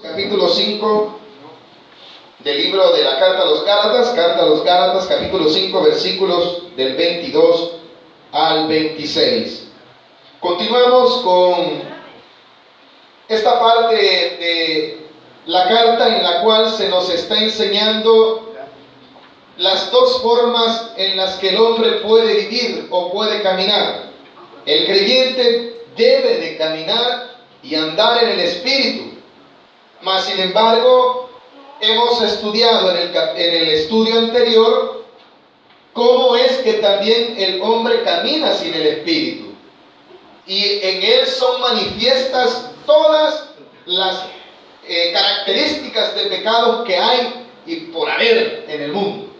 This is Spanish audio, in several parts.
Capítulo 5 del libro de la carta a los Gálatas, capítulo 5, versículos del 22 al 26. Continuamos con esta parte de la carta en la cual se nos está enseñando las dos formas en las que el hombre puede vivir o puede caminar. El creyente debe de caminar y andar en el Espíritu. Mas, sin embargo, hemos estudiado en el estudio anterior cómo es que también el hombre camina sin el Espíritu. Y en él son manifiestas todas las características de pecados que hay y por haber en el mundo.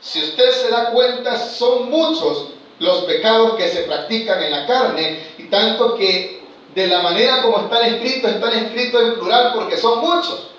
Si usted se da cuenta, son muchos los pecados que se practican en la carne, y tanto que de la manera como están escritos en plural porque son muchos.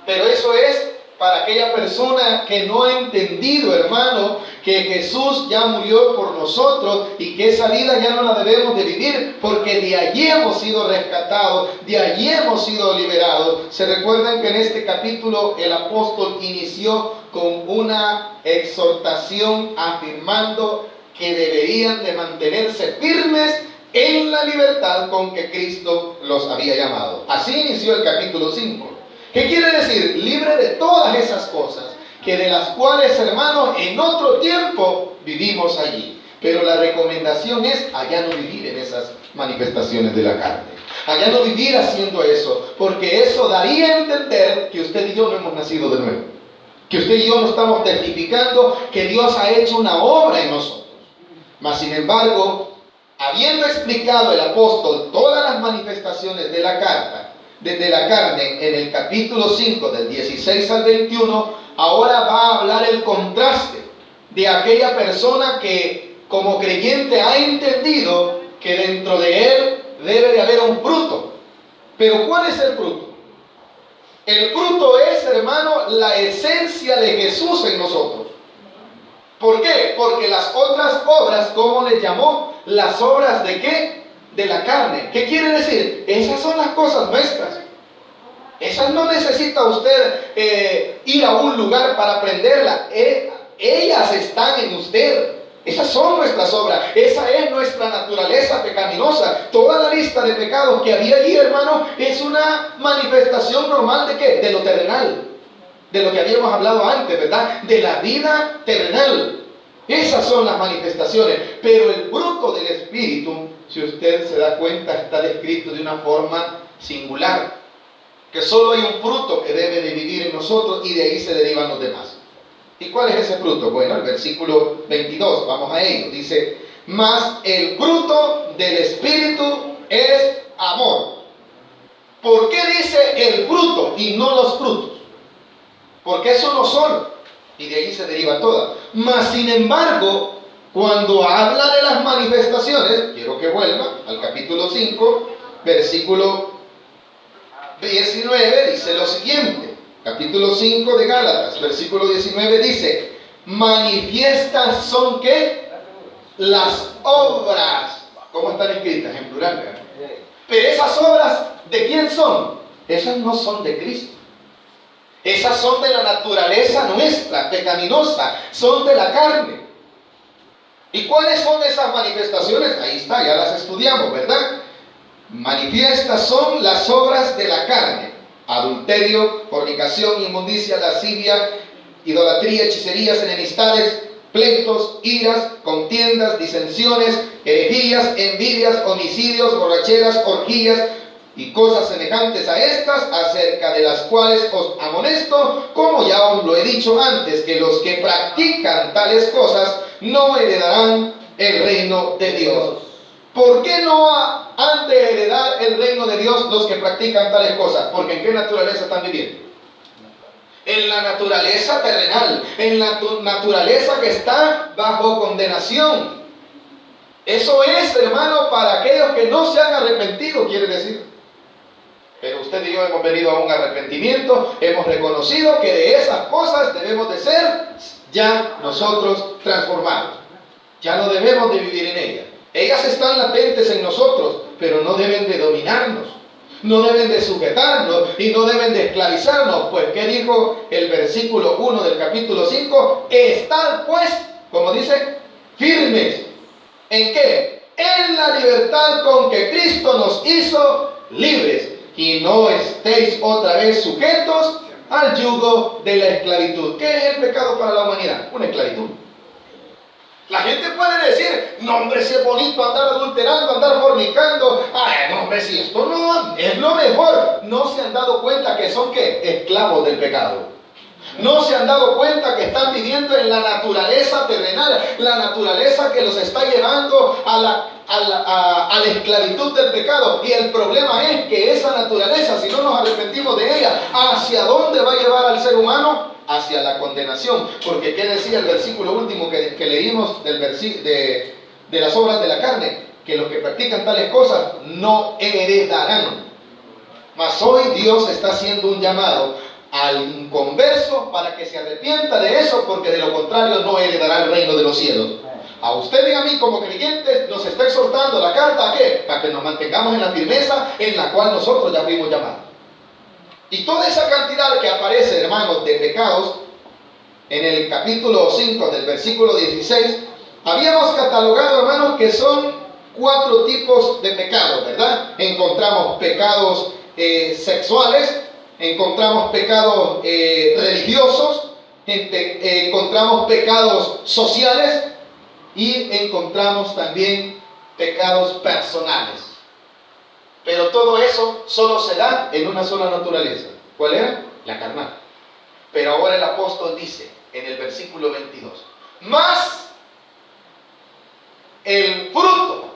Pero eso es para aquella persona que no ha entendido, hermano, que Jesús ya murió por nosotros y que esa vida ya no la debemos de vivir, porque de allí hemos sido rescatados, de allí hemos sido liberados. Se recuerdan que en este capítulo el apóstol inició con una exhortación afirmando que deberían de mantenerse firmes en la libertad con que Cristo los había llamado. Así inició el capítulo 5. ¿Qué quiere decir? Libre de todas esas cosas, que de las cuales, hermanos, en otro tiempo vivimos allí. Pero la recomendación es allá no vivir en esas manifestaciones de la carne. Allá no vivir haciendo eso, porque eso daría a entender que usted y yo no hemos nacido de nuevo. Que usted y yo no estamos testificando que Dios ha hecho una obra en nosotros. Mas, sin embargo, habiendo explicado el apóstol todas las manifestaciones de la carta, desde la carne, en el capítulo 5, del 16 al 21, ahora va a hablar el contraste de aquella persona que como creyente ha entendido que dentro de él debe de haber un fruto. Pero ¿cuál es el fruto? El fruto es, hermano, la esencia de Jesús en nosotros. ¿Por qué? Porque las otras obras, ¿cómo les llamó? Las obras ¿de qué? De la carne. ¿Qué quiere decir? Esas son las cosas nuestras. Esas no necesita usted ir a un lugar para aprenderlas. Ellas están en usted. Esas son nuestras obras. Esa es nuestra naturaleza pecaminosa. Toda la lista de pecados que había allí, hermano, es una manifestación normal ¿de qué? De lo terrenal. De lo que habíamos hablado antes, ¿verdad? De la vida terrenal. Esas son las manifestaciones. Pero el fruto del Espíritu, si usted se da cuenta, está descrito de una forma singular. Que solo hay un fruto que debe de vivir en nosotros y de ahí se derivan los demás. ¿Y cuál es ese fruto? Bueno, el versículo 22, vamos a ello. Dice, mas el fruto del Espíritu es amor. ¿Por qué dice el fruto y no los frutos? Porque eso no son, y de ahí se deriva toda. Mas, sin embargo, cuando habla de las manifestaciones, quiero que vuelva al capítulo 5, versículo 19, dice lo siguiente. Capítulo 5 de Gálatas, versículo 19 dice, manifiestas son ¿qué? Las obras. ¿Cómo están escritas? En plural, ¿verdad? Pero esas obras, ¿de quién son? Esas no son de Cristo. Esas son de la naturaleza nuestra, pecaminosa, son de la carne. ¿Y cuáles son esas manifestaciones? Ahí está, ya las estudiamos, ¿verdad? Manifiestas son las obras de la carne: adulterio, fornicación, inmundicia, lascivia, idolatría, hechicerías, enemistades, pleitos, iras, contiendas, disensiones, herejías, envidias, homicidios, borracheras, orgías y cosas semejantes a estas, acerca de las cuales os amonesto, como ya os lo he dicho antes, que los que practican tales cosas no heredarán el reino de Dios. ¿Por qué no han de heredar el reino de Dios los que practican tales cosas? Porque ¿en qué naturaleza están viviendo? En la naturaleza terrenal, en la naturaleza que está bajo condenación. Eso es, hermano, para aquellos que no se han arrepentido, quiere decir. Pero usted y yo hemos venido a un arrepentimiento, hemos reconocido que de esas cosas debemos de ser ya nosotros transformados. Ya no debemos de vivir en ellas. Ellas están latentes en nosotros, pero no deben de dominarnos. no deben de sujetarnos y no deben de esclavizarnos. Pues, ¿qué dijo el versículo 1 del capítulo 5? Estad pues, como dice, firmes. ¿En qué? En la libertad con que Cristo nos hizo libres. Y no estéis otra vez sujetos al yugo de la esclavitud. ¿Qué es el pecado para la humanidad? Una esclavitud. La gente puede decir, no hombre, si es bonito andar adulterando, andar fornicando. Ay, no hombre, si esto no es lo mejor. No se han dado cuenta que son, ¿qué? Esclavos del pecado. No se han dado cuenta que están viviendo en la naturaleza terrenal, la naturaleza que los está llevando a la esclavitud del pecado. Y el problema es que esa naturaleza, si no nos arrepentimos de ella, ¿hacia dónde va a llevar al ser humano? Hacia la condenación. Porque ¿qué decía el versículo último que leímos de las obras de la carne? Que los que practican tales cosas no heredarán. Mas hoy Dios está haciendo un llamado al inconverso para que se arrepienta de eso, porque de lo contrario no heredará el reino de los cielos. A usted y a mí como creyentes nos está exhortando la carta, ¿a qué? Para que nos mantengamos en la firmeza en la cual nosotros ya fuimos llamados. Y toda esa cantidad que aparece, hermanos, de pecados, en el capítulo 5 del versículo 16, habíamos catalogado, hermanos, que son 4 tipos de pecados, ¿verdad? Encontramos pecados sexuales, encontramos pecados religiosos, encontramos pecados sociales y encontramos también pecados personales. Pero todo eso solo se da en una sola naturaleza. ¿Cuál era? La carnal. Pero ahora el apóstol dice en el versículo 22, más el fruto,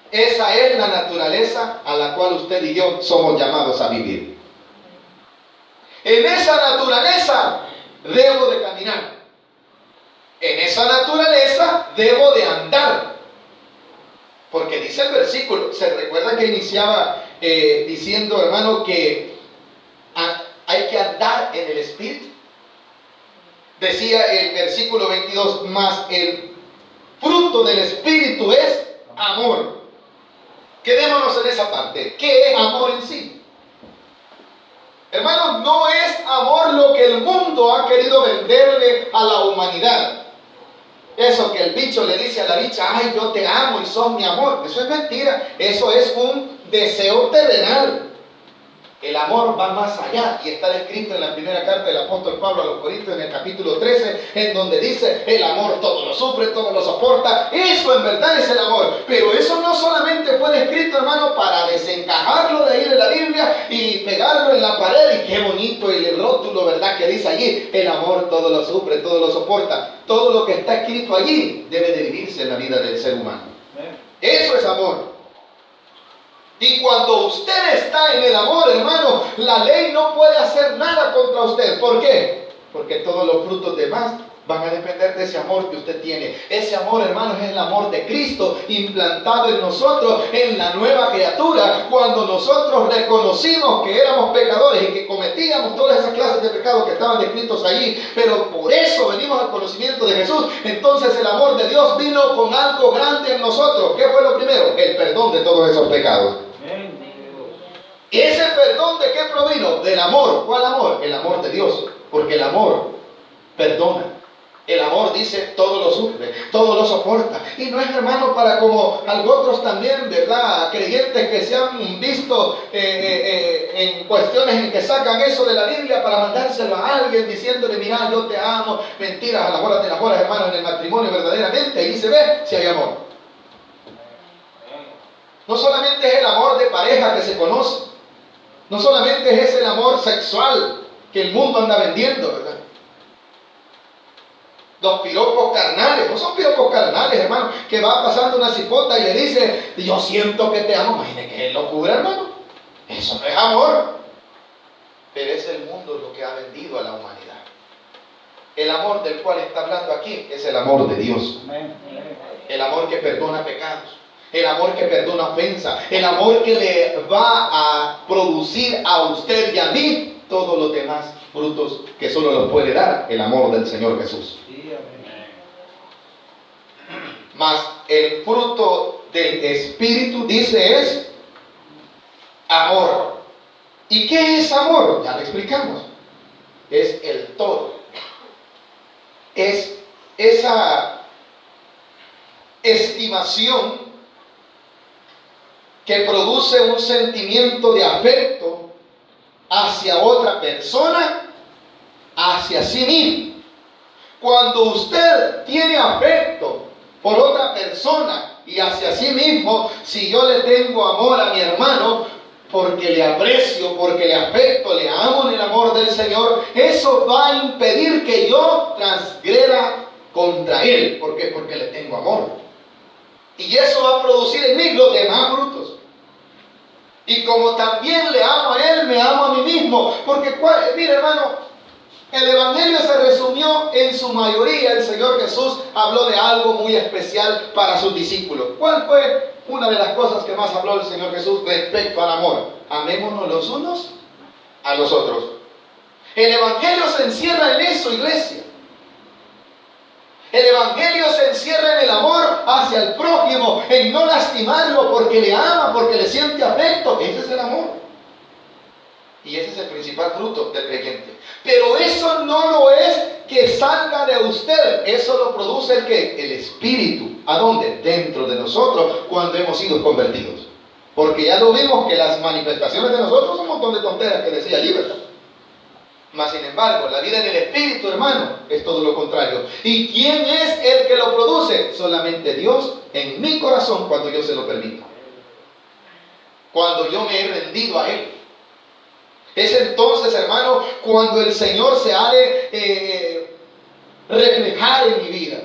esa es la naturaleza a la cual usted y yo somos llamados a vivir. En esa naturaleza debo de caminar. En esa naturaleza debo de andar. Porque dice el versículo, se recuerda que iniciaba diciendo, hermano, que hay que andar en el Espíritu. Decía el versículo 22, más el fruto del Espíritu es amor. Quedémonos en esa parte. ¿Qué es amor en sí? Hermanos, no es amor lo que el mundo ha querido venderle a la humanidad. Eso que el bicho le dice a la bicha, ay, yo te amo y sos mi amor. Eso es mentira. Eso es un deseo terrenal. El amor va más allá y está descrito en la primera carta del apóstol Pablo a los Corintios en el capítulo 13, en donde dice, el amor todo lo sufre, todo lo soporta. Eso en verdad es el amor. Pero eso no solamente fue descrito, hermano, para desencajarlo de ahí de la Biblia y pegarlo en la pared. Y qué bonito el rótulo, ¿verdad?, que dice allí, el amor todo lo sufre, todo lo soporta. Todo lo que está escrito allí debe de vivirse en la vida del ser humano. Eso es amor. Y cuando usted está en el amor, hermano, la ley no puede hacer nada contra usted. ¿Por qué? Porque todos los frutos demás van a depender de ese amor que usted tiene. Ese amor, hermanos, es el amor de Cristo implantado en nosotros, en la nueva criatura. Cuando nosotros reconocimos que éramos pecadores y que cometíamos todas esas clases de pecados que estaban descritos allí, pero por eso venimos al conocimiento de Jesús, entonces el amor de Dios vino con algo grande en nosotros. ¿Qué fue lo primero? El perdón de todos esos pecados. ¿Y ese perdón de qué provino? Del amor. ¿Cuál amor? El amor de Dios. Porque el amor perdona. El amor dice, todo lo sufre, todo lo soporta. Y no es, hermano, para como otros también, ¿verdad?, creyentes que se han visto en cuestiones en que sacan eso de la Biblia para mandárselo a alguien diciéndole, mira, yo te amo. Mentiras a las horas de las horas, hermano, en el matrimonio verdaderamente. Ahí se ve si hay amor. No solamente es el amor de pareja que se conoce. No solamente es el amor sexual que el mundo anda vendiendo, ¿verdad? Los piropos carnales, no son piropos carnales, hermano, que va pasando una cipota y le dice, yo siento que te amo. Imagínate qué locura, hermano. Eso no es amor. Pero es el mundo lo que ha vendido a la humanidad. El amor del cual está hablando aquí es el amor de Dios. El amor que perdona pecados. El amor que perdona ofensa, el amor que le va a producir a usted y a mí todos los demás frutos que solo los puede dar el amor del Señor Jesús. Mas el fruto del Espíritu, dice, es amor. ¿Y qué es amor? Ya lo explicamos. Es el todo. Es esa estimación que produce un sentimiento de afecto hacia otra persona, hacia sí mismo. Cuando usted tiene afecto por otra persona y hacia sí mismo, si yo le tengo amor a mi hermano, porque le aprecio, porque le afecto, le amo en el amor del Señor, eso va a impedir que yo transgreda contra él. ¿Por qué? Porque le tengo amor. Y eso va a producir en mí los demás frutos. Y como también le amo a él, me amo a mí mismo. Porque, mire hermano, el Evangelio se resumió en su mayoría. El Señor Jesús habló de algo muy especial para sus discípulos. ¿Cuál fue una de las cosas que más habló el Señor Jesús respecto al amor? Amémonos los unos a los otros. El Evangelio se encierra en eso, iglesia. El Evangelio se encierra en el amor hacia el prójimo, en no lastimarlo porque le ama, porque le siente afecto. Ese es el amor. Y ese es el principal fruto del creyente. Pero eso no lo es que salga de usted. Eso lo produce el ¿qué? El Espíritu. ¿A dónde? Dentro de nosotros, cuando hemos sido convertidos. Porque ya lo vimos que las manifestaciones de nosotros son un montón de tonteras que decía allí, ¿verdad? Mas sin embargo, la vida en el Espíritu, hermano, es todo lo contrario. ¿Y quién es el que lo produce? Solamente Dios en mi corazón, cuando yo se lo permito. Cuando yo me he rendido a Él. Es entonces, hermano, cuando el Señor se ha de reflejar en mi vida.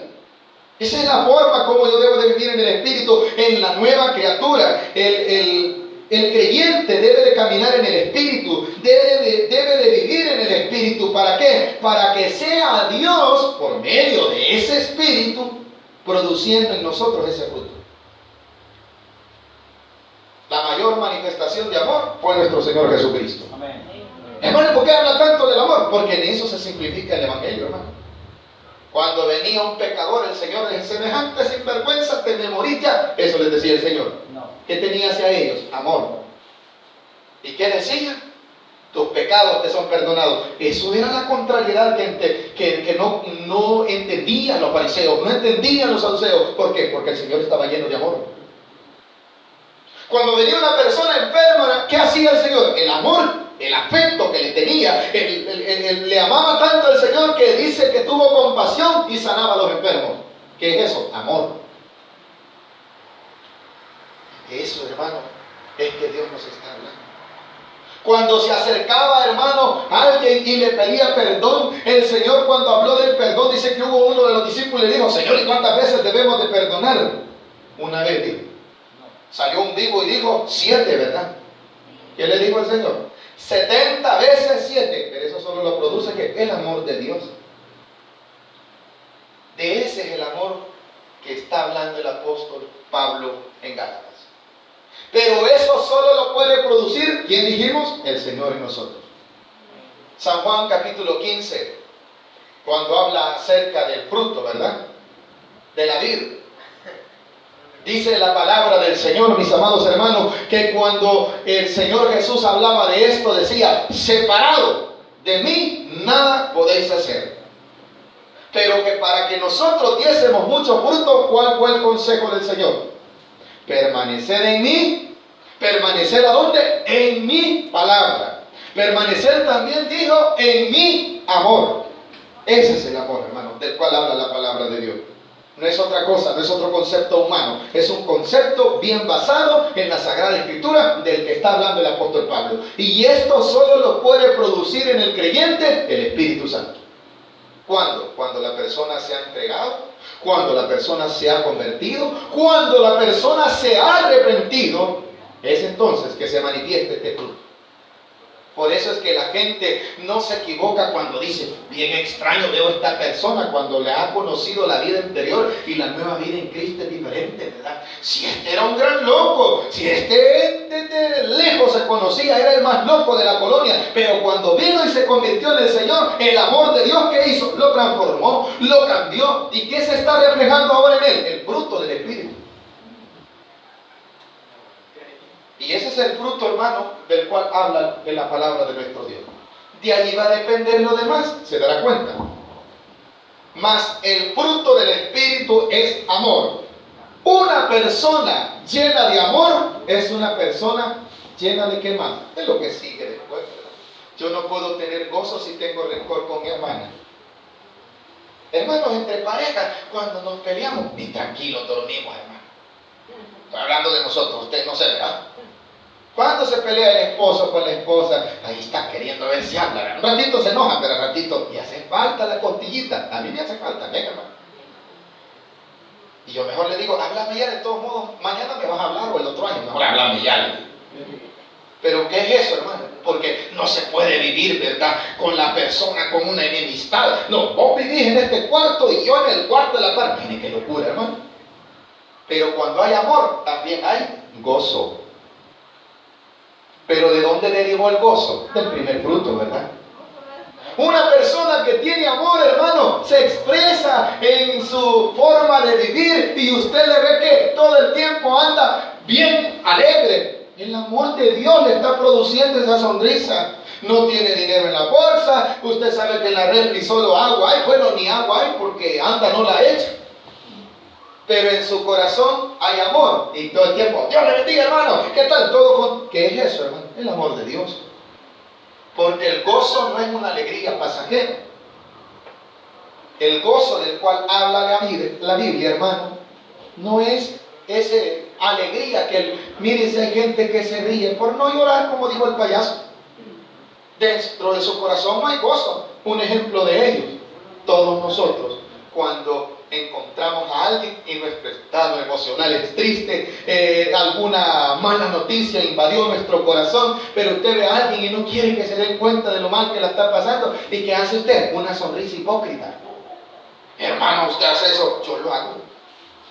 Esa es la forma como yo debo de vivir en el Espíritu, en la nueva criatura. El creyente debe de caminar en el Espíritu, debe de vivir en el Espíritu. ¿Para qué? Para que sea Dios, por medio de ese Espíritu, produciendo en nosotros ese fruto. La mayor manifestación de amor fue nuestro Señor Jesucristo. Amén. Hermano, ¿por qué habla tanto del amor? Porque en eso se simplifica el Evangelio, hermano. Cuando venía un pecador, el Señor les decía, semejante sinvergüenza, te me morís ya. Eso les decía el Señor. No. ¿Qué tenía hacia ellos? Amor. ¿Y qué decía? Tus pecados te son perdonados. Eso era la contrariedad que no entendían los fariseos, no entendían los saduceos. ¿Por qué? Porque el Señor estaba lleno de amor. Cuando venía una persona enferma, ¿qué hacía el Señor? El amor, el afecto que le tenía, le amaba tanto al Señor que dice que tuvo compasión y sanaba a los enfermos. ¿Qué es eso? Amor. Eso, hermano, es que Dios nos está hablando. Cuando se acercaba, hermano, alguien y le pedía perdón, el Señor, cuando habló del perdón, dice que hubo uno de los discípulos y le dijo, Señor, ¿y cuántas veces debemos de perdonar? Una vez, dijo. Salió un vivo y dijo 7, ¿verdad? ¿Qué le dijo el Señor? 70 veces 7. Pero eso solo lo produce ¿qué? El amor de Dios. De ese es el amor que está hablando el apóstol Pablo en Gálatas. Pero eso solo lo puede producir, ¿quién dijimos? El Señor en nosotros. San Juan capítulo 15, cuando habla acerca del fruto, ¿verdad? De la vid. Dice la palabra del Señor, mis amados hermanos, que cuando el Señor Jesús hablaba de esto, decía, separado de mí, nada podéis hacer. Pero que para que nosotros diésemos mucho fruto, ¿cuál fue el consejo del Señor? Permanecer en mí. ¿Permanecer a dónde? En mi palabra. Permanecer también, dijo, en mi amor. Ese es el amor, hermano, del cual habla la palabra de Dios. No es otra cosa, no es otro concepto humano. Es un concepto bien basado en la Sagrada Escritura del que está hablando el apóstol Pablo. Y esto solo lo puede producir en el creyente el Espíritu Santo. ¿Cuándo? Cuando la persona se ha entregado, cuando la persona se ha convertido, cuando la persona se ha arrepentido, es entonces que se manifiesta este fruto. Por eso es que la gente no se equivoca cuando dice, bien extraño veo esta persona cuando le ha conocido la vida interior y la nueva vida en Cristo es diferente, ¿verdad? Si este era un gran loco, si este de lejos se conocía, era el más loco de la colonia, pero cuando vino y se convirtió en el Señor, el amor de Dios, ¿qué hizo? Lo transformó, lo cambió. ¿Y qué se está reflejando ahora en él? El fruto del Espíritu. Y ese es el fruto, hermano, del cual habla en la palabra de nuestro Dios. De allí va a depender lo demás, se dará cuenta. Mas el fruto del Espíritu es amor. Una persona llena de amor es una persona llena de ¿qué más? De lo que sigue después. Yo no puedo tener gozo si tengo rencor con mi hermana. Hermanos, entre parejas, cuando nos peleamos, ni tranquilos dormimos, hermano. Estoy hablando de nosotros, usted no se verá. Cuando se pelea el esposo con la esposa, ahí está queriendo ver si habla. Un ratito se enoja, pero un ratito, y hace falta la costillita. A mí me hace falta, venga, hermano. Y yo mejor le digo, háblame ya de todos modos, mañana me vas a hablar o el otro año, mejor háblame ya. Pero ¿qué es eso, hermano? Porque no se puede vivir, ¿verdad?, con la persona con una enemistad. No, vos vivís en este cuarto y yo en el cuarto de la par. Miren qué locura, hermano. Pero cuando hay amor, también hay gozo. Pero ¿de dónde derivó el gozo? Del primer fruto, ¿verdad? Una persona que tiene amor, hermano, se expresa en su forma de vivir y usted le ve que todo el tiempo anda bien alegre. El amor de Dios le está produciendo esa sonrisa. No tiene dinero en la bolsa. Usted sabe que en la refri solo agua hay. Bueno, ni agua hay porque anda no la echa. Pero en su corazón hay amor. Y todo el tiempo, Dios le bendiga, hermano. ¿Qué tal? ¿Qué es eso, hermano? El amor de Dios. Porque el gozo no es una alegría pasajera. El gozo del cual habla la Biblia, hermano, no es esa alegría mire, si hay gente que se ríe por no llorar, como dijo el payaso. Dentro de su corazón no hay gozo. Un ejemplo de ellos, todos nosotros, cuando encontramos a alguien y nuestro estado emocional es triste, alguna mala noticia invadió nuestro corazón, pero usted ve a alguien y no quiere que se den cuenta de lo mal que la está pasando, ¿y qué hace usted? Una sonrisa hipócrita. Hermano, usted hace eso, yo lo hago.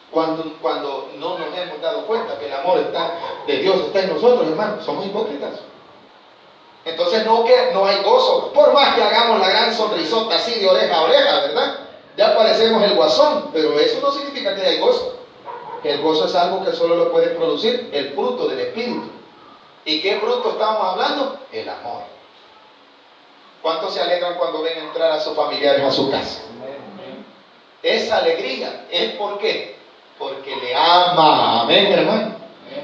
Cuando no nos hemos dado cuenta que el amor de Dios está en nosotros, hermano, somos hipócritas. Entonces no hay gozo, por más que hagamos la gran sonrisota así de oreja a oreja, ¿verdad? Ya parecemos el guasón, pero eso no significa que hay gozo. El gozo es algo que solo lo puede producir el fruto del Espíritu. ¿Y qué fruto estamos hablando? El amor. ¿Cuántos se alegran cuando ven entrar a sus familiares a su casa? Esa alegría es ¿por qué? Porque le ama. Amén, hermano.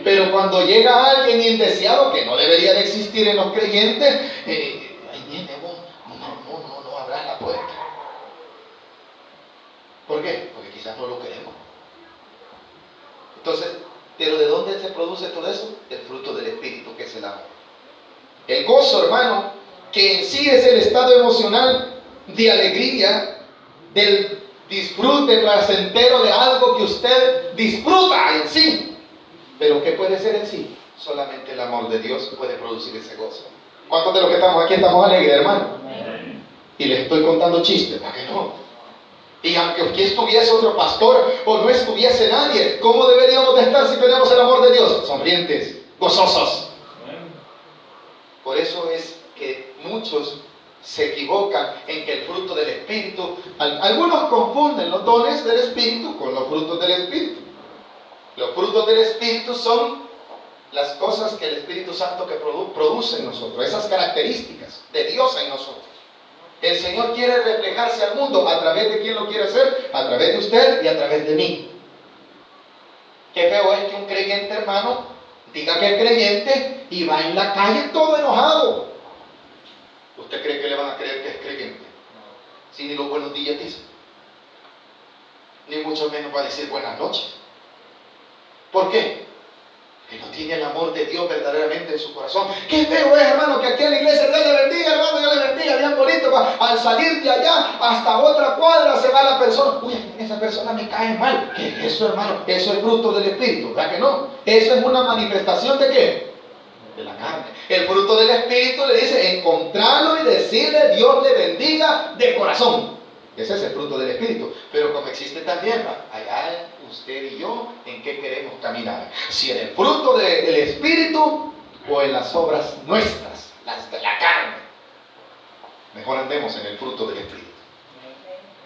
Pero cuando llega alguien indeseado, que no debería de existir en los creyentes, ahí viene vos, no abras la puerta. ¿Por qué? Porque quizás no lo queremos. Entonces, ¿pero de dónde se produce todo eso? El fruto del Espíritu, que es el amor. El gozo, hermano, que en sí es el estado emocional de alegría, del disfrute placentero de algo que usted disfruta en sí. ¿Pero qué puede ser en sí? Solamente el amor de Dios puede producir ese gozo. ¿Cuántos de los que estamos aquí estamos alegres, hermano? Y les estoy contando chistes, ¿para qué no? Y aunque aquí estuviese otro pastor o no estuviese nadie, ¿cómo deberíamos de estar si tenemos el amor de Dios? Sonrientes, gozosos. Por eso es que muchos se equivocan en que el fruto del Espíritu, algunos confunden los dones del Espíritu con los frutos del Espíritu. Los frutos del Espíritu son las cosas que el Espíritu Santo que produce en nosotros, esas características de Dios en nosotros. El Señor quiere reflejarse al mundo. ¿A través de quién lo quiere hacer? A través de usted y a través de mí. Qué feo es que un creyente, hermano, diga que es creyente y va en la calle todo enojado. ¿Usted cree que le van a creer que es creyente? Si ni los buenos días dice, ni mucho menos va a decir buenas noches. ¿Por qué? Que no tiene el amor de Dios verdaderamente en su corazón. Qué feo es, hermano, que aquí en la iglesia Dios le bendiga, hermano, Dios le bendiga, bien bonito. Al salir de allá hasta otra cuadra se va la persona. Uy, esa persona me cae mal. ¿Qué es eso, hermano? Eso es fruto del Espíritu, ¿verdad que no? Eso es una manifestación de ¿qué? De la carne. El fruto del Espíritu le dice encontrarlo y decirle Dios le bendiga de corazón. Ese es el fruto del Espíritu. Pero como existe también, allá usted y yo, ¿en qué queremos caminar? Si en el fruto del Espíritu o en las obras nuestras, las de la carne. Mejor andemos en el fruto del Espíritu.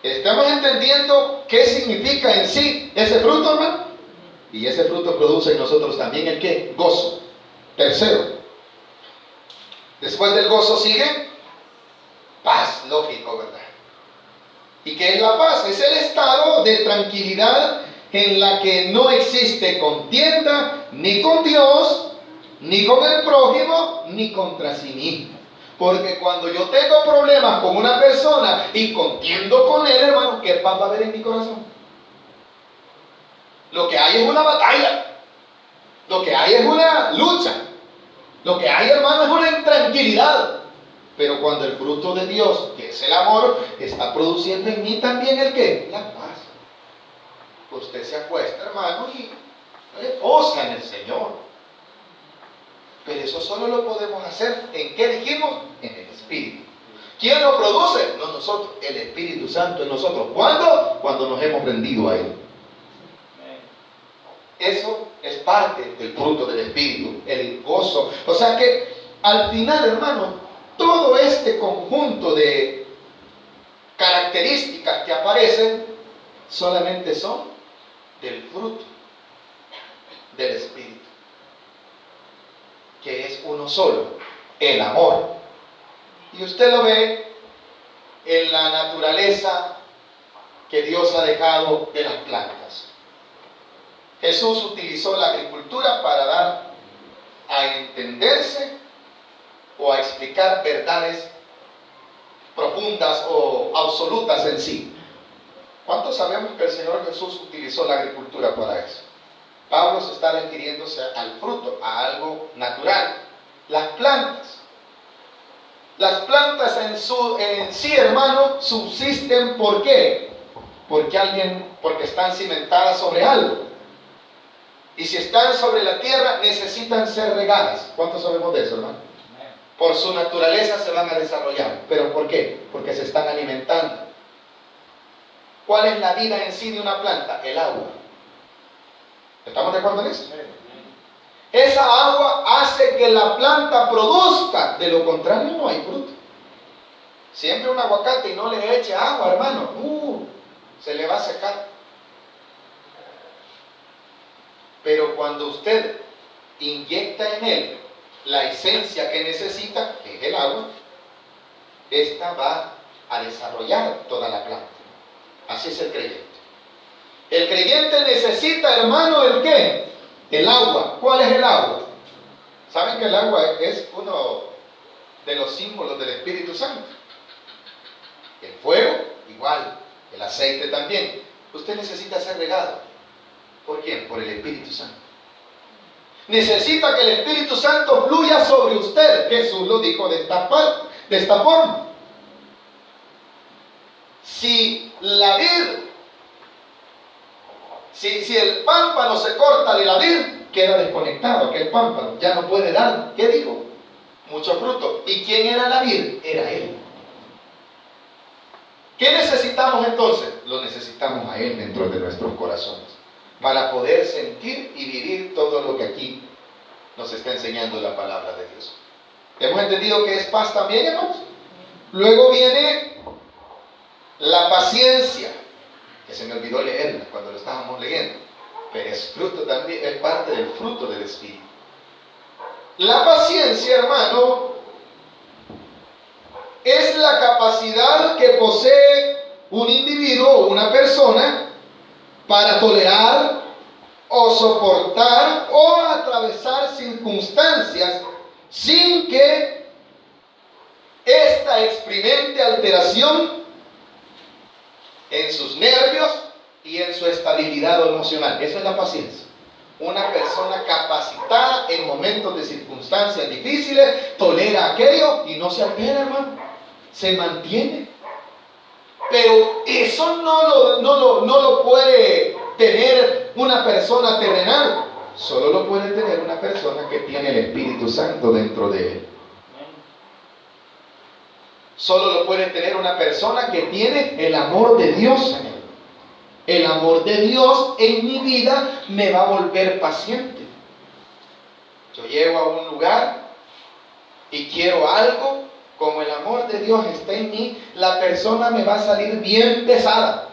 ¿Estamos entendiendo qué significa en sí ese fruto, hermano? Y ese fruto produce en nosotros también el ¿qué? Gozo. Tercero, después del gozo sigue paz, lógico, ¿verdad? ¿Y qué es la paz? Es el estado de tranquilidad en la que no existe contienda ni con Dios, ni con el prójimo, ni contra sí mismo. Porque cuando yo tengo problemas con una persona y contiendo con él, hermano, ¿qué paz va a haber en mi corazón? Lo que hay es una batalla. Lo que hay es una lucha. Lo que hay, hermano, es una intranquilidad. Pero cuando el fruto de Dios, que es el amor, está produciendo en mí también el ¿qué? La paz. Usted se acuesta, hermano, y reposa en el Señor. Pero eso solo lo podemos hacer, ¿en qué dijimos? En el Espíritu. ¿Quién lo produce? No nosotros, el Espíritu Santo en nosotros. ¿Cuándo? Cuando nos hemos rendido a Él. Eso es parte del fruto del Espíritu, el gozo. O sea que al final, hermano, todo este conjunto de características que aparecen solamente son del fruto del Espíritu, que es uno solo, el amor. Y usted lo ve en la naturaleza que Dios ha dejado de las plantas. Jesús utilizó la agricultura para dar a entenderse o a explicar verdades profundas o absolutas en sí. ¿Cuántos sabemos que el Señor Jesús utilizó la agricultura para eso? Pablo se está refiriéndose al fruto, a algo natural. Las plantas. Las plantas en sí, hermano, subsisten. ¿Por qué? Porque están cimentadas sobre algo. Y si están sobre la tierra, necesitan ser regadas. ¿Cuántos sabemos de eso, hermano? Por su naturaleza se van a desarrollar. ¿Pero por qué? Porque se están alimentando. ¿Cuál es la vida en sí de una planta? El agua. ¿Estamos de acuerdo en eso? Esa agua hace que la planta produzca. De lo contrario, no hay fruto. Siempre un aguacate y no le eche agua, hermano, se le va a secar. Pero cuando usted inyecta en él la esencia que necesita, que es el agua, esta va a desarrollar toda la planta. Así es el creyente. El creyente necesita, hermano, ¿el qué? El agua. ¿Cuál es el agua? ¿Saben que el agua es uno de los símbolos del Espíritu Santo? El fuego, igual. El aceite también. Usted necesita ser regado. ¿Por quién? Por el Espíritu Santo. Necesita que el Espíritu Santo fluya sobre usted. Jesús lo dijo de esta forma. Si el pámpano se corta de la vid, queda desconectado, que el pámpano ya no puede dar, ¿qué dijo? Mucho fruto. ¿Y quién era la vid? Era Él. ¿Qué necesitamos entonces? Lo necesitamos a Él dentro de nuestros corazones, para poder sentir y vivir todo lo que aquí nos está enseñando la palabra de Dios. ¿Hemos entendido que es paz también, hermanos? Luego viene la paciencia, que se me olvidó leerla cuando lo estábamos leyendo, pero es fruto también, es parte del fruto del Espíritu. La paciencia, hermano, es la capacidad que posee un individuo o una persona para tolerar o soportar o atravesar circunstancias sin que ésta experimente alteración en sus nervios y en su estabilidad emocional. Eso es la paciencia. Una persona capacitada en momentos de circunstancias difíciles tolera aquello y no se altera, hermano. Se mantiene. Pero eso no lo puede tener una persona terrenal. Solo lo puede tener una persona que tiene el Espíritu Santo dentro de él. Solo lo puede tener una persona que tiene el amor de Dios en él. El amor de Dios en mi vida me va a volver paciente. Yo llego a un lugar y quiero algo. Como el amor de Dios está en mí, la persona me va a salir bien pesada.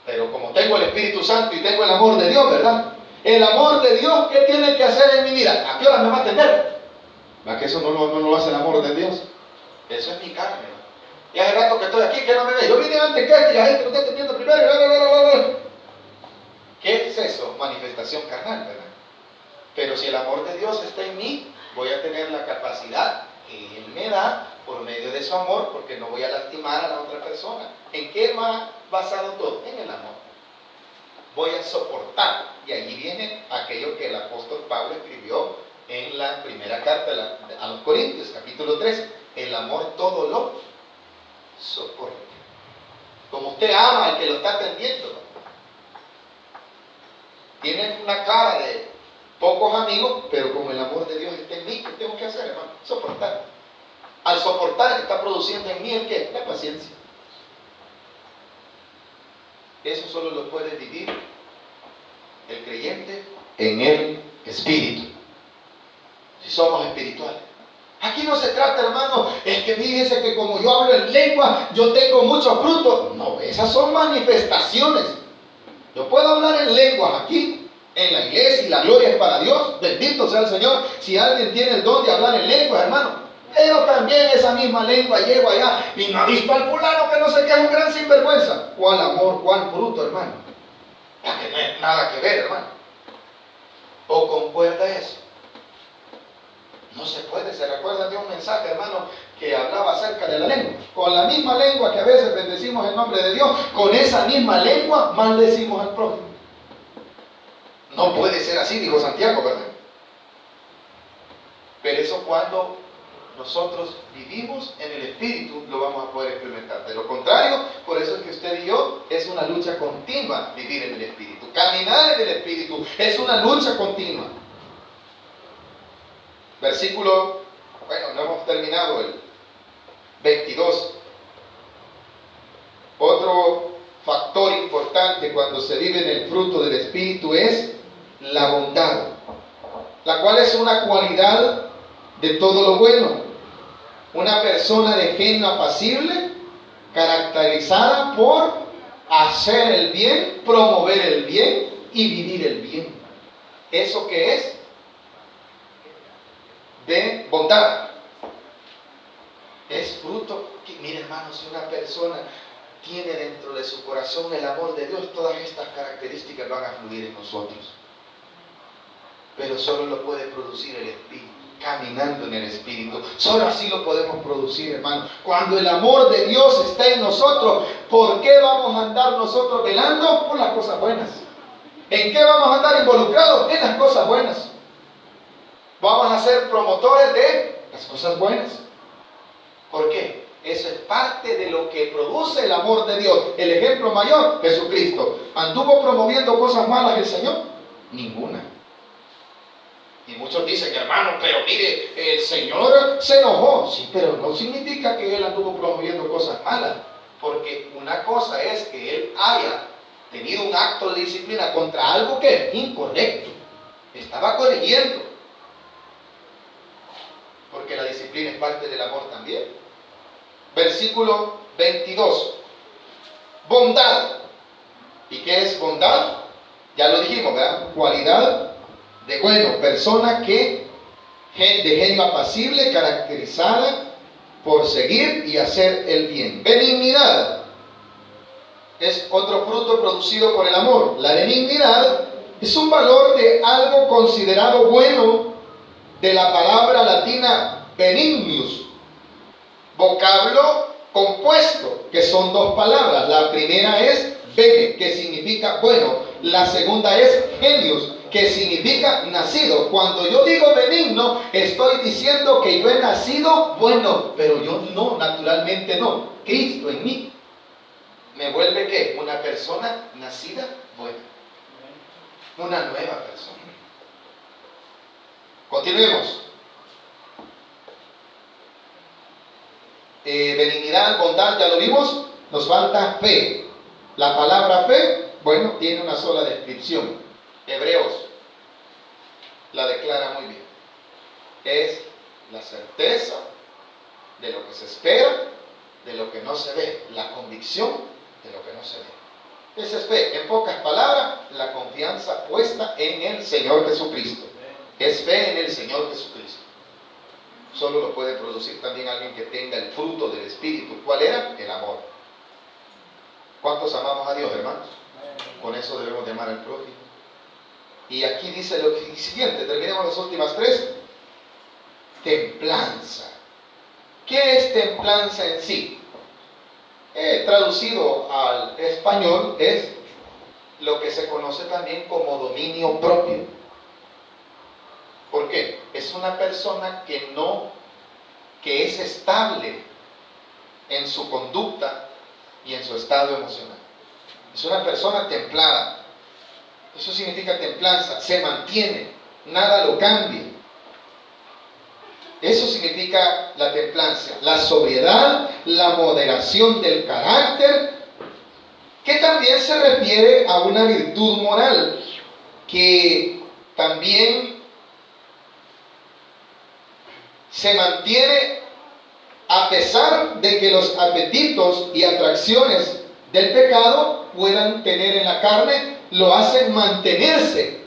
Pero como tengo el Espíritu Santo y tengo el amor de Dios, ¿verdad? El amor de Dios, ¿qué tiene que hacer en mi vida? ¿A qué hora me va a atender? ¿Va que eso no lo hace el amor de Dios? Eso es mi carne. Y hace rato que estoy aquí, que no me ve. Yo vine antes que y la gente me está atendiendo primero. ¿Qué es eso? Manifestación carnal, ¿verdad? Pero si el amor de Dios está en mí, voy a tener la capacidad que Él me da por medio de su amor, porque no voy a lastimar a la otra persona. ¿En qué va basado todo? En el amor. Voy a soportar. Y allí viene aquello que el apóstol Pablo escribió en la primera carta a los Corintios, capítulo 13. El amor todo lo soporta. Como usted ama al que lo está atendiendo, ¿no? Tienen una cara de pocos amigos, pero como el amor de Dios está en mí, ¿qué tengo que hacer, hermano? Soportar. Al soportar está produciendo en mí el ¿qué? La paciencia. Eso solo lo puede vivir el creyente en el Espíritu. Si somos espirituales. Aquí no se trata, hermano, es que fíjese que como yo hablo en lengua, yo tengo muchos frutos. No, esas son manifestaciones. Yo puedo hablar en lenguas aquí, en la iglesia, y la gloria es para Dios. Bendito sea el Señor. Si alguien tiene el don de hablar en lenguas, hermano. Pero también esa misma lengua llego allá y no ha visto al fulano que no sé qué es un gran sinvergüenza. ¿Cuál amor, cuál fruto, hermano? Ya que no hay nada que ver, hermano. ¿O concuerda eso? No se puede. ¿Se recuerdan de un mensaje, hermano, que hablaba acerca de la lengua? Con la misma lengua que a veces bendecimos el nombre de Dios, con esa misma lengua maldecimos al prójimo. No puede ser así, dijo Santiago, ¿verdad? Pero eso cuando nosotros vivimos en el Espíritu, lo vamos a poder experimentar. De lo contrario, por eso es que usted y yo, es una lucha continua vivir en el Espíritu. Caminar en el Espíritu es una lucha continua. Versículo, bueno, no hemos terminado el 22. Otro factor importante cuando se vive en el fruto del Espíritu es la bondad, la cual es una cualidad de todo lo bueno. Una persona de genio apacible, caracterizada por hacer el bien, promover el bien y vivir el bien. ¿Eso qué es? De bondad. Es fruto. Mire, hermanos, si una persona tiene dentro de su corazón el amor de Dios, todas estas características van a fluir en nosotros. Pero solo lo puede producir el Espíritu, caminando en el Espíritu. Solo así lo podemos producir, hermano. Cuando el amor de Dios está en nosotros, ¿por qué vamos a andar nosotros velando? Por las cosas buenas. ¿En qué vamos a andar involucrados? En las cosas buenas. Vamos a ser promotores de las cosas buenas. ¿Por qué? Eso es parte de lo que produce el amor de Dios. El ejemplo mayor, Jesucristo. ¿Anduvo promoviendo cosas malas el Señor? Ninguna. Y muchos dicen, hermano, pero mire, el Señor se enojó. Sí, pero no significa que Él anduvo promoviendo cosas malas. Porque una cosa es que Él haya tenido un acto de disciplina contra algo que es incorrecto. Estaba corrigiendo. Porque la disciplina es parte del amor también. Versículo 22. Bondad. ¿Y qué es bondad? Ya lo dijimos, ¿verdad? Cualidad de bueno, persona que de genio apacible, caracterizada por seguir y hacer el bien. Benignidad es otro fruto producido por el amor. La benignidad es un valor de algo considerado bueno, de la palabra latina benignus, vocablo compuesto, que son dos palabras. La primera es bene, que significa bueno. La segunda es genius, que significa nacido. Cuando yo digo benigno, estoy diciendo que yo he nacido bueno, pero yo no, naturalmente no. Cristo en mí me vuelve ¿qué? Una persona nacida buena. Una nueva persona. Continuemos. Benignidad, bondad, ya lo vimos. Nos falta fe. La palabra fe, bueno, tiene una sola descripción. Hebreos la declara muy bien. Es la certeza de lo que se espera, de lo que no se ve. La convicción de lo que no se ve. Esa es fe. En pocas palabras, la confianza puesta en el Señor Jesucristo. Es fe en el Señor Jesucristo. Solo lo puede producir también alguien que tenga el fruto del Espíritu. ¿Cuál era? El amor. ¿Cuántos amamos a Dios, hermanos? Con eso debemos de amar al prójimo. Y aquí dice lo siguiente, terminemos las últimas tres. Templanza. ¿Qué es templanza en sí? Traducido al español es lo que se conoce también como dominio propio. ¿Por qué? Es una persona que es estable en su conducta y en su estado emocional. Es una persona templada. Eso significa templanza, se mantiene, nada lo cambia. Eso significa la templanza, la sobriedad, la moderación del carácter, que también se refiere a una virtud moral, que también se mantiene a pesar de que los apetitos y atracciones del pecado puedan tener en la carne, lo hacen mantenerse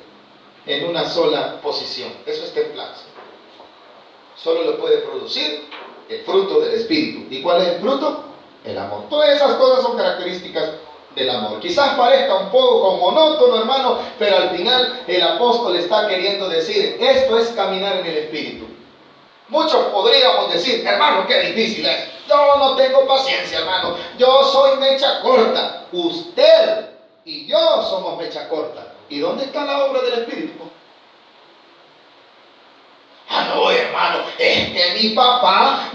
en una sola posición. Eso es templanza. Solo lo puede producir el fruto del Espíritu. ¿Y cuál es el fruto? El amor. Todas esas cosas son características del amor. Quizás parezca un poco monótono, hermano, pero al final el apóstol está queriendo decir, esto es caminar en el Espíritu. Muchos podríamos decir, hermano, qué difícil es. Yo no tengo paciencia, hermano. Yo soy mecha corta. Usted y yo somos mecha corta. ¿Y dónde está la obra del Espíritu? Ah, no, hermano, es que mi papá,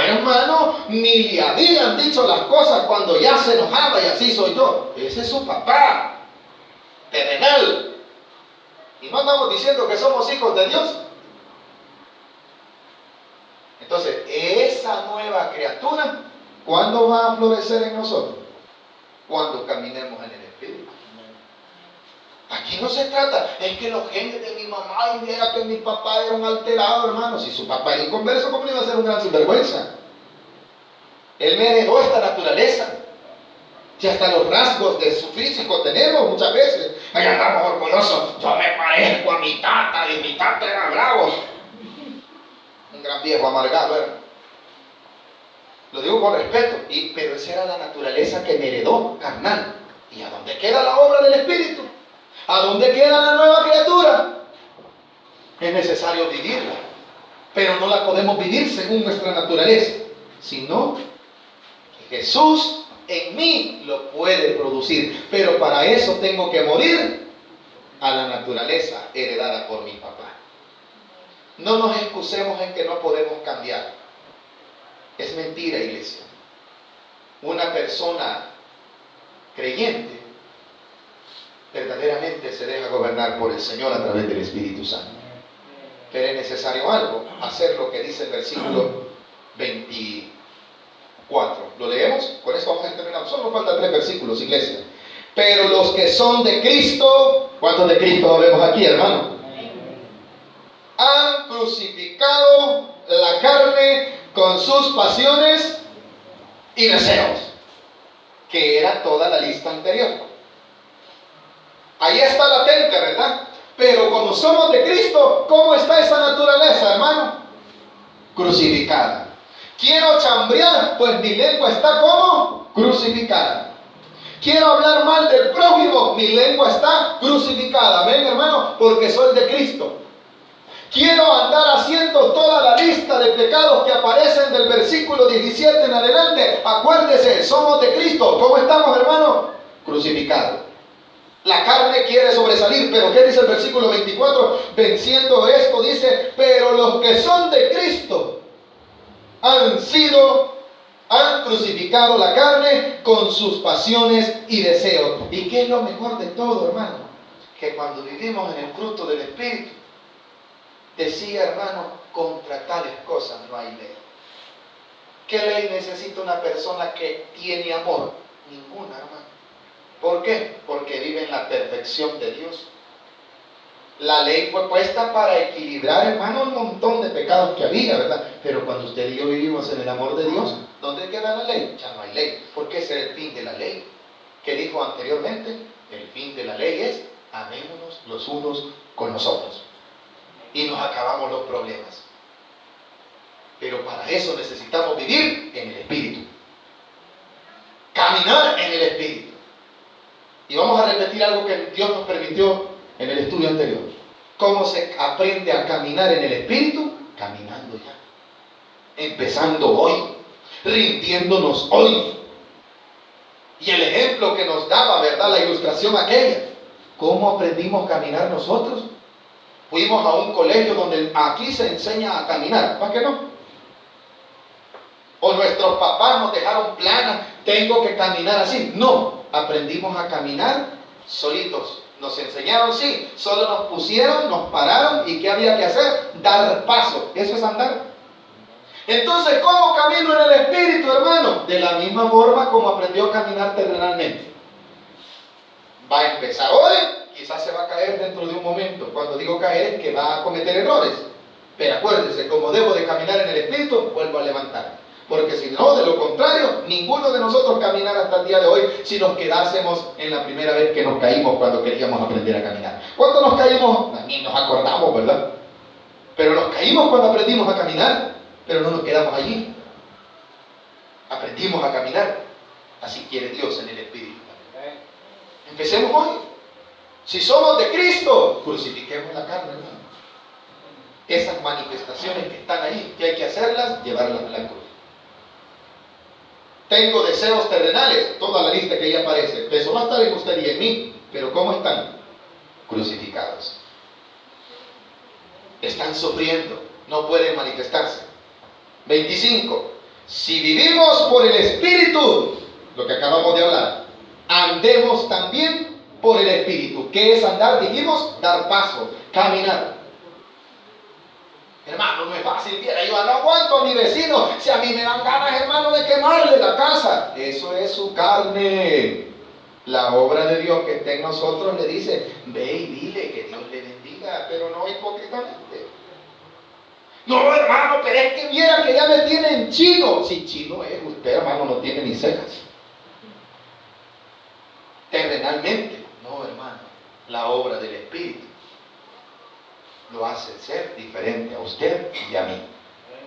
hermano, ni le habían dicho las cosas cuando ya se enojaba y así soy yo. Ese es su papá, terrenal. Y no andamos diciendo que somos hijos de Dios. Entonces, esa nueva criatura, ¿cuándo va a florecer en nosotros? Cuando caminemos en el Espíritu. Aquí no se trata, es que los genes de mi mamá y viera que mi papá era un alterado, hermano. Si su papá era inconverso, ¿cómo le iba a ser un gran sinvergüenza? Él me heredó esta naturaleza. Si hasta los rasgos de su físico tenemos muchas veces. Ahí andamos orgullosos. Yo me parezco a mi tata y mi tata era bravo. Un gran viejo amargado era. Lo digo con respeto, pero esa era la naturaleza que me heredó, carnal. ¿Y a dónde queda la obra del Espíritu? ¿A dónde queda la nueva criatura? Es necesario vivirla, pero no la podemos vivir según nuestra naturaleza, sino que Jesús en mí lo puede producir, pero para eso tengo que morir a la naturaleza heredada por mi papá. No nos excusemos en que no podemos cambiar. Es mentira, iglesia. Una persona creyente verdaderamente se deja gobernar por el Señor a través del Espíritu Santo. Pero es necesario algo, hacer lo que dice el versículo 24. ¿Lo leemos? Con esto vamos a terminar. Solo nos faltan 3 versículos, iglesia. Pero los que son de Cristo, ¿cuántos de Cristo vemos aquí, hermano? Han crucificado la carne con sus pasiones y deseos, que era toda la lista anterior. Ahí está latente, ¿verdad? Pero como somos de Cristo, ¿cómo está esa naturaleza, hermano? Crucificada. Quiero chambrear, pues mi lengua está como crucificada. Quiero hablar mal del prójimo, mi lengua está crucificada. ¿Ven, hermano? Porque soy de Cristo. Quiero andar haciendo toda la lista de pecados que aparecen del versículo 17 en adelante. Acuérdese, somos de Cristo. ¿Cómo estamos, hermano? Crucificados. La carne quiere sobresalir, pero ¿qué dice el versículo 24? Venciendo esto, dice, pero los que son de Cristo han crucificado la carne con sus pasiones y deseos. ¿Y qué es lo mejor de todo, hermano? Que cuando vivimos en el fruto del Espíritu, decía, hermano, contra tales cosas no hay ley. ¿Qué ley necesita una persona que tiene amor? Ninguna, hermano. ¿Por qué? Porque vive en la perfección de Dios. La ley fue puesta para equilibrar, hermano, un montón de pecados que había, ¿verdad? Pero cuando usted y yo vivimos en el amor de Dios, ¿dónde queda la ley? Ya no hay ley. Porque ese es el fin de la ley. ¿Qué dijo anteriormente? El fin de la ley es amémonos los unos con los otros. Y nos acabamos los problemas. Pero para eso necesitamos vivir en el Espíritu. Caminar en el Espíritu. Y vamos a repetir algo que Dios nos permitió en el estudio anterior. ¿Cómo se aprende a caminar en el Espíritu? Caminando ya. Empezando hoy. Rindiéndonos hoy. Y el ejemplo que nos daba, ¿verdad? La ilustración aquella. ¿Cómo aprendimos a caminar nosotros? Fuimos a un colegio donde aquí se enseña a caminar. ¿Para qué no? O nuestros papás nos dejaron planas. Tengo que caminar así. No. Aprendimos a caminar solitos. Nos enseñaron, sí. Solo nos pusieron, nos pararon. ¿Y qué había que hacer? Dar paso. Eso es andar. Entonces, ¿cómo camino en el Espíritu, hermano? De la misma forma como aprendió a caminar terrenalmente. Va a empezar hoy, quizás se va a caer dentro de un momento. Cuando digo caer es que va a cometer errores. Pero acuérdese, como debo de caminar en el Espíritu, vuelvo a levantar. Porque si no, de lo contrario, ninguno de nosotros caminara hasta el día de hoy si nos quedásemos en la primera vez que nos caímos cuando queríamos aprender a caminar. ¿Cuándo nos caímos? Ni nos acordamos, ¿verdad? Pero nos caímos cuando aprendimos a caminar. Pero no nos quedamos allí. Aprendimos a caminar. Así quiere Dios en el Espíritu. Empecemos hoy. Si somos de Cristo, crucifiquemos la carne, hermano. Esas manifestaciones que están ahí, que hay que hacerlas, llevarlas a la cruz. Tengo deseos terrenales, toda la lista que ahí aparece. Eso va a estar en usted y en mí. Pero ¿cómo están? Crucificados. Están sufriendo. No pueden manifestarse. 25. Si vivimos por el Espíritu, lo que acabamos de hablar, andemos también por el Espíritu. ¿Qué es andar? Dijimos, dar paso, caminar. Hermano, no es fácil. Yo no aguanto a mi vecino. Si a mí me dan ganas, hermano, de quemarle la casa. Eso es su carne. La obra de Dios que está en nosotros le dice, ve y dile que Dios le bendiga, pero no hipócritamente. No, hermano, pero es que viera que ya me tienen chino. Si chino es, usted, hermano, no tiene ni cejas. Terrenalmente, no, hermano. La obra del Espíritu lo hace ser diferente a usted y a mí.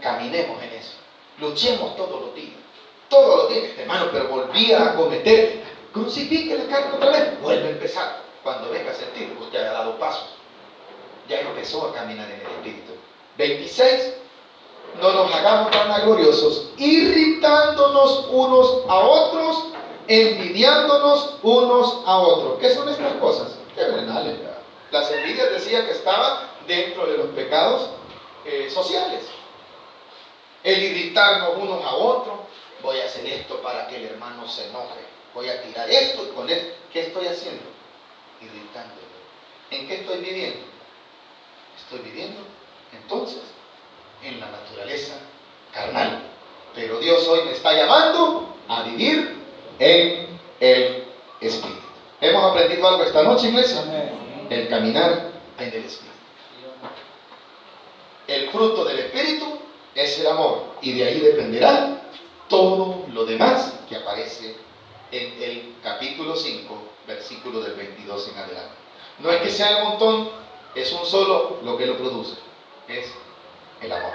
Caminemos en eso. Luchemos todos los días. Todos los días. Hermano, pero volvía a cometer. Crucifique la carne otra vez. Vuelve a empezar. Cuando venga a sentir que usted haya dado pasos. Ya empezó a caminar en el Espíritu. 26. No nos hagamos tan gloriosos, irritándonos unos a otros, envidiándonos unos a otros. ¿Qué son estas cosas? Terrenales. Las envidias decía que estaban dentro de los pecados sociales. El irritarnos unos a otros. Voy a hacer esto para que el hermano se enoje. Voy a tirar esto y con esto. ¿Qué estoy haciendo? Irritándolo. ¿En qué estoy viviendo? Estoy viviendo entonces en la naturaleza carnal. Pero Dios hoy me está llamando a vivir en el Espíritu. ¿Hemos aprendido algo esta noche, iglesia? Amén. El caminar en el Espíritu. El fruto del Espíritu es el amor. Y de ahí dependerá todo lo demás que aparece en el capítulo 5, versículo del 22 en adelante. No es que sea un montón, es un solo lo que lo produce. Es el amor.